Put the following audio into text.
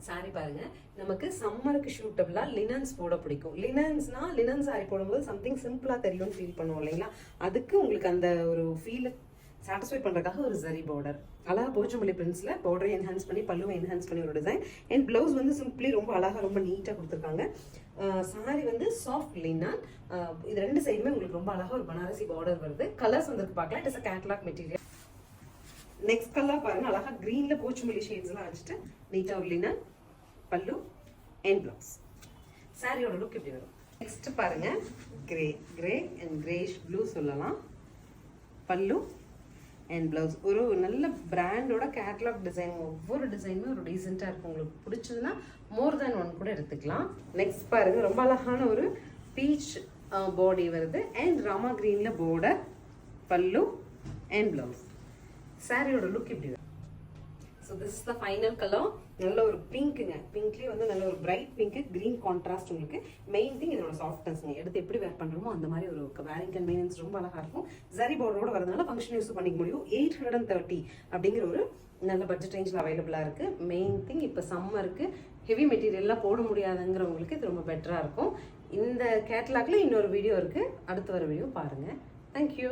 Sorry பாருங்க, நமக்கு சம்மருக்கு ஷூட்டபிளா லினன்ஸ் போட பிடிக்கும். லினன் சாரி போடும்போது சம்திங் சிம்பிளா தெரியும்னு ஃபீல் பண்ணுவோம் இல்லைங்களா? அதுக்கு உங்களுக்கு அந்த ஒரு ஃபீல் சாட்டிஸ்ஃபை பண்ணுறதுக்காக ஒரு ஜரி பார்டர், அழகாக போச்சம்பள்ளி பிரிண்ட்ஸில் பார்டரை என்ஹான்ஸ் பண்ணி பல்லுவை என்ஹான்ஸ் பண்ணி ஒரு டிசைன். அண்ட் ப்ளவுஸ் வந்து சிம்பிளி ரொம்ப அழகாக ரொம்ப நீட்டாக கொடுத்துருக்காங்க. சாரி வந்து சாஃப்ட் லினான், இது ரெண்டு சைடுமே உங்களுக்கு ரொம்ப அழகாக ஒரு பனாரசி பார்டர் வருது. கலர்ஸ் வந்து பார்க்கலாம். It is a catalogue material. Next colour பாருங்க, அழகா கிரீன்ல போச்சம்பள்ளி ஷேட்ஸ்லாம் வச்சுட்டு நீட்டா ஒரு லினன் பல்லு அண்ட் பிளவுஸ். சாரியோட லுக் இப்படி வரும். நெக்ஸ்ட் பாருங்க, கிரே அண்ட் கிரேஷ் ப்ளூ சொல்லலாம். பல்லு அண்ட் பிளவுஸ் ஒரு நல்ல பிராண்டோட கேட்லாக் டிசைன். ஒவ்வொரு டிசைனுமே ஒரு டீசெண்டாக இருக்கும். உங்களுக்கு பிடிச்சதுன்னா மோர் தேன் ஒன் கூட எடுத்துக்கலாம். நெக்ஸ்ட் பாருங்க, ரொம்ப அழகான ஒரு பீச் பாடி வருது அண்ட் ராமா கிரீன்ல பார்டர், பல்லு அண்ட் பிளவுஸ். சாரியோட லுக் இப்படி வரும். So this is the final colour. நல்ல ஒரு பிங்க்குங்க, பிங்க்லேயே வந்து நல்ல ஒரு பிரைட் பிங்க்கு, கிரீன் கான்ட்ராஸ்ட். உங்களுக்கு மெயின் திங் இதோட சாஃப்ட்னஸ்ங்க. எடுத்து எப்படி வேர் பண்ணுறோமோ அந்த மாதிரி ஒரு வேரிங் கன்வீனியன்ஸ் ரொம்ப அழகாக இருக்கும். ஜரி பார்டரோட வரதுனால ஃபங்க்ஷன் யூஸ் பண்ணிக்க முடியும். 830 அப்படிங்கிற ஒரு நல்ல பட்ஜெட் ரேஞ்சில் அவைலபிளாக இருக்குது. மெயின் திங் இப்போ சம்மருக்கு ஹெவி மெட்டீரியல்லாம் போட முடியாதுங்கிறவங்களுக்கு இது ரொம்ப பெட்டராக இருக்கும். இந்த கேட்டலாக்ல இன்னொரு வீடியோ இருக்குது, அடுத்து வர வீடியோ பாருங்கள். தேங்க்யூ.